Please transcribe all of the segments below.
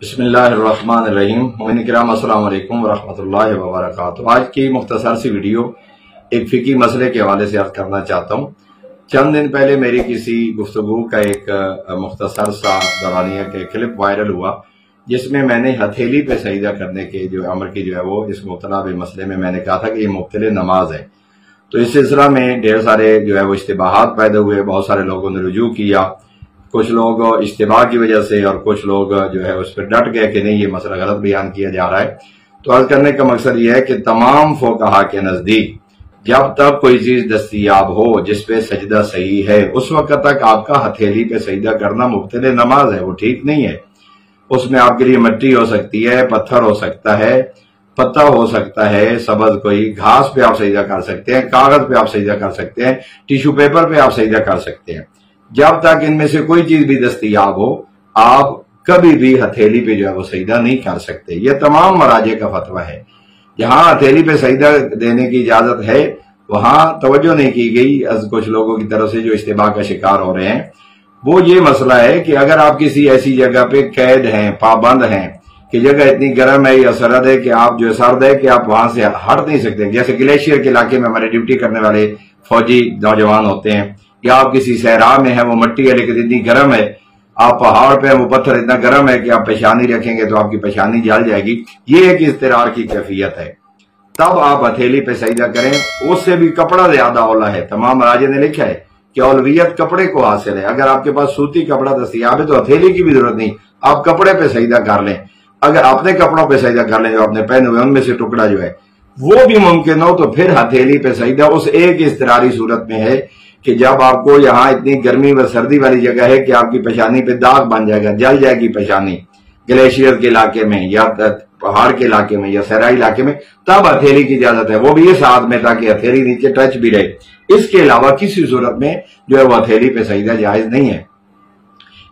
بسم اللہ الرحمن الرحیم۔ مومنین کرام السلام علیکم ورحمۃ اللہ وبرکاتہ۔ آج کی مختصر سی ویڈیو ایک فقہی مسئلے کے حوالے سے عرض کرنا چاہتا ہوں۔ چند دن پہلے میری کسی گفتگو کا ایک مختصر سا دورانیہ کے کلپ وائرل ہوا، جس میں نے ہتھیلی پہ سجدہ کرنے کے جو امر کی وہ اس مبتلا مسئلے میں نے کہا تھا کہ یہ مبتل نماز ہے۔ تو اس سلسلہ میں ڈھیر سارے وہ اشتباہات پیدا ہوئے، بہت سارے لوگوں نے رجوع کیا، کچھ لوگ اشتباہ کی وجہ سے اور کچھ لوگ اس پہ ڈٹ گئے کہ نہیں یہ مسئلہ غلط بیان کیا جا رہا ہے۔ تو عرض کرنے کا مقصد یہ ہے کہ تمام فقہا کے نزدیک جب تک کوئی چیز دستیاب ہو جس پہ سجدہ صحیح ہے، اس وقت تک آپ کا ہتھیلی پہ سجدہ کرنا مبتل نماز ہے، وہ ٹھیک نہیں ہے۔ اس میں آپ کے لیے مٹی ہو سکتی ہے، پتھر ہو سکتا ہے، پتا ہو سکتا ہے، سبز کوئی گھاس پہ آپ سجدہ کر سکتے ہیں، کاغذ پہ آپ سجدہ کر سکتے ہیں، ٹیشو پیپر پہ آپ سجدہ کر سکتے ہیں۔ جب تک ان میں سے کوئی چیز بھی دستیاب ہو، آپ کبھی بھی ہتھیلی پہ وہ سجدہ نہیں کر سکتے۔ یہ تمام مراجع کا فتویٰ ہے۔ جہاں ہتھیلی پہ سجدہ دینے کی اجازت ہے وہاں توجہ نہیں کی گئی از کچھ لوگوں کی طرف سے جو اشتباہ کا شکار ہو رہے ہیں۔ وہ یہ مسئلہ ہے کہ اگر آپ کسی ایسی جگہ پہ قید ہیں، پابند ہیں کہ جگہ اتنی گرم ہے یا سرد ہے کہ آپ سرد ہے کہ آپ وہاں سے ہٹ نہیں سکتے، جیسے گلیشیئر کے علاقے میں ہمارے ڈیوٹی کرنے والے فوجی نوجوان ہوتے ہیں، یا آپ کسی صحرا میں ہیں، وہ مٹی ہے لیکن اتنی گرم ہے، آپ پہاڑ پہ وہ پتھر اتنا گرم ہے کہ آپ پیشانی رکھیں گے تو آپ کی پیشانی جل جائے گی، یہ ایک اضطرار کی کیفیت ہے، تب آپ ہتھیلی پہ سجدہ کریں۔ اس سے بھی کپڑا زیادہ اولا ہے۔ تمام مراجع نے لکھا ہے کہ اولویت کپڑے کو حاصل ہے۔ اگر آپ کے پاس سوتی کپڑا دستیاب ہے تو ہتھیلی کی بھی ضرورت نہیں، آپ کپڑے پہ سجدہ کر لیں۔ اگر اپنے کپڑوں پہ سجدہ کر لیں جو آپ نے پہنے ہوئے ان میں سے ٹکڑا وہ بھی ممکن ہو تو پھر ہتھیلی پہ سجدہ اس ایک اضطراری صورت میں ہے کہ جب آپ کو یہاں اتنی گرمی و سردی والی جگہ ہے کہ آپ کی پیشانی پہ داغ بن جائے گا، جل جائے گی پیشانی، گلیشیئر کے علاقے میں یا پہاڑ کے علاقے میں یا صحرائی علاقے میں، تب ہتھیلی کی اجازت ہے، وہ بھی اس حالت میں تاکہ ہتھیلی نیچے ٹچ بھی رہے۔ اس کے علاوہ کسی صورت میں وہ ہتھیلی پہ سجدہ جائز نہیں ہے۔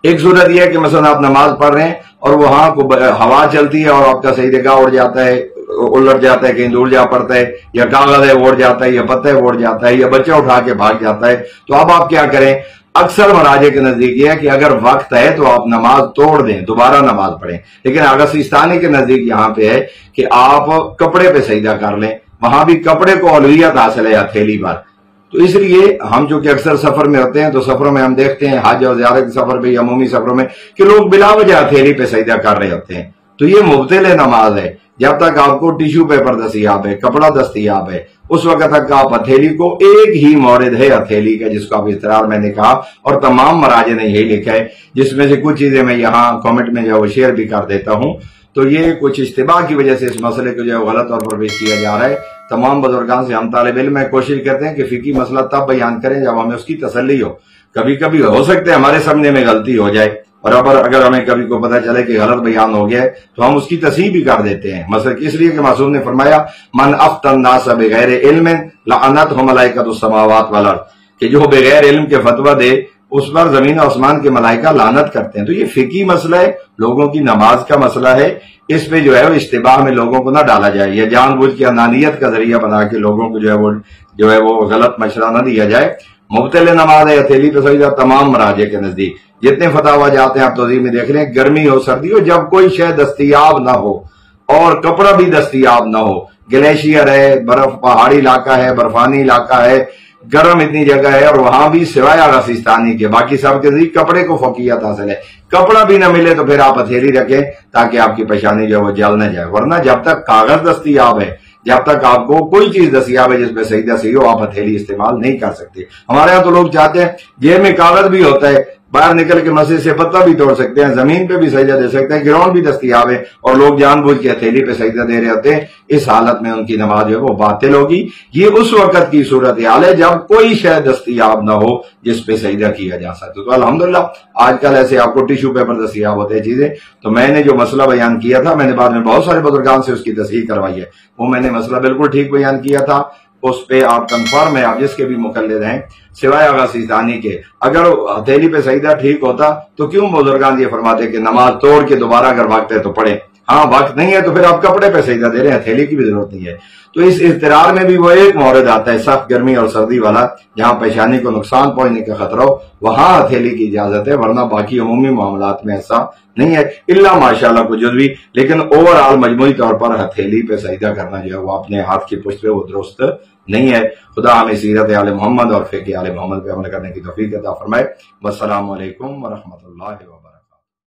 ایک صورت یہ ہے کہ مثلا آپ نماز پڑھ رہے ہیں اور وہاں کو ہوا چلتی ہے اور آپ کا سجدہ اڑ جاتا ہے، الٹ جاتا ہے، کہیں دور جا پڑتا ہے، یا کاغذ ہے وہ اڑ جاتا ہے، یا پتہ ہے وہ اڑ جاتا ہے، یا بچہ اٹھا کے بھاگ جاتا ہے، تو اب آپ کیا کریں؟ اکثر مراجع کے نزدیک یہ ہے کہ اگر وقت ہے تو آپ نماز توڑ دیں، دوبارہ نماز پڑھیں، لیکن آغا سیستانی کے نزدیک یہاں پہ ہے کہ آپ کپڑے پہ سجدہ کر لیں، وہاں بھی کپڑے کو اولویت حاصل ہے ہتھیلی پر۔ تو اس لیے ہم جو کہ اکثر سفر میں ہوتے ہیں تو سفروں میں ہم دیکھتے ہیں، حج اور زیارت سفر پہ یا عمومی سفروں میں، کہ لوگ بلا وجہ ہتھیلی پہ سجدہ کر رہے ہوتے ہیں، تو یہ مبطل نماز ہے۔ جب تک آپ کو ٹیشو پیپر دستیاب ہے، کپڑا دستیاب ہے، اس وقت تک آپ ہتھیلی کو، ایک ہی مورد ہے ہتھیلی کا جس کو آپ اضطرار میں نے کہا، اور تمام مراجع نے یہی لکھا ہے، جس میں سے کچھ چیزیں میں یہاں کامنٹ میں وہ شیئر بھی کر دیتا ہوں۔ تو یہ کچھ اشتباہ کی وجہ سے اس مسئلے کو غلط طور پر پیش کیا جا رہا ہے۔ تمام بزرگان سے ہم طالب علم میں کوشش کرتے ہیں کہ فقہی مسئلہ تب بیان کریں جب ہمیں اس کی تسلی ہو۔ کبھی کبھی ہو سکتا ہے ہمارے سمجھنے میں غلطی ہو جائے، اور اگر ہمیں کبھی کو پتہ چلے کہ غلط بیان ہو گیا ہے تو ہم اس کی تصحیح بھی کر دیتے ہیں۔ مثلا اس لیے کہ معصوم نے فرمایا من افتى الناس بغیر علم لعنتهم ملائکۃ السماوات والارض، کہ جو بغیر علم کے فتویٰ دے اس پر زمین و آسمان کے ملائکہ لعنت کرتے ہیں۔ تو یہ فقہی مسئلہ ہے، لوگوں کی نماز کا مسئلہ ہے، اس پہ وہ اشتباہ میں لوگوں کو نہ ڈالا جائے، یا جان بوجھ کے انانیت کا ذریعہ بنا کے لوگوں کو وہ غلط مشورہ نہ دیا جائے۔ مبطل نماز ہے ہتھیلی پہ سجدہ تمام مراجع کے نزدیک۔ جتنے فتاوی جاتے ہیں آپ توضیح میں دیکھ لیں، گرمی ہو سردی ہو، جب کوئی شے دستیاب نہ ہو اور کپڑا بھی دستیاب نہ ہو، گلیشیئر ہے، برف پہاڑی علاقہ ہے، برفانی علاقہ ہے، گرم اتنی جگہ ہے، اور وہاں بھی سوائے آغا سیستانی کے باقی سب کے ذریعے کپڑے کو فوقیت حاصل ہے، کپڑا بھی نہ ملے تو پھر آپ ہتھیلی رکھیں تاکہ آپ کی پیشانی وہ جل نہ جائے، ورنہ جب تک کاغذ دستیاب ہے، جب تک آپ کو کوئی چیز دستیاب ہے جس پہ سجدہ صحیح ہو، آپ ہتھیلی استعمال نہیں کر سکتے۔ ہمارے ہاں تو لوگ چاہتے ہیں جیب میں کاغذ بھی ہوتا ہے، باہر نکل کے مسجد سے پتہ بھی توڑ سکتے ہیں، زمین پہ بھی سجدہ دے سکتے ہیں، گراؤنڈ بھی دستیاب ہے، اور لوگ جان بوجھ کے ہتھیلی پہ سجدہ دے رہے ہوتے ہیں۔ اس حالت میں ان کی نماز وہ باطل ہوگی۔ یہ اس وقت کی صورتحال ہے جب کوئی شے دستیاب نہ ہو جس پہ سجدہ کیا جا سکتا۔ تو الحمدللہ آج کل ایسے آپ کو ٹیشو پیپر دستیاب ہوتے ہیں چیزیں۔ تو میں نے جو مسئلہ بیان کیا تھا، میں نے بعد میں بہت سارے بزرگان سے اس کی تصحیح کروائی ہے، وہ میں نے مسئلہ بالکل ٹھیک بیان کیا تھا، اس پہ آپ کنفرم ہے، آپ جس کے بھی مقلد ہیں سوائے آغا سیستانی کے۔ اگر ہتھیلی پہ سجدہ ٹھیک ہوتا تو کیوں بزرگان یہ فرماتے کہ نماز توڑ کے دوبارہ اگر وقت ہے تو پڑھیں؟ ہاں وقت نہیں ہے تو پھر آپ کپڑے پہ سجدہ دے رہے ہیں، ہتھیلی کی بھی ضرورت نہیں ہے۔ تو اس اضطرار میں بھی وہ ایک مورد آتا ہے سخت گرمی اور سردی والا، جہاں پیشانی کو نقصان پہنچنے کا خطرہ ہو، وہاں ہتھیلی کی اجازت ہے، ورنہ باقی عمومی معاملات میں ایسا نہیں ہے، الا ماشاءاللہ کو جزوی، لیکن اوور آل مجموعی طور پر ہتھیلی پہ سجدہ کرنا جو ہے وہ اپنے ہاتھ کی پشت پہ وہ درست نہیں ہے۔ خدا ہمیں سیرت آل محمد اور فقہ آل محمد پہ عمل کرنے کی توفیق عطا فرمائے۔ والسلام علیکم ورحمۃ اللہ وبرکاتہ۔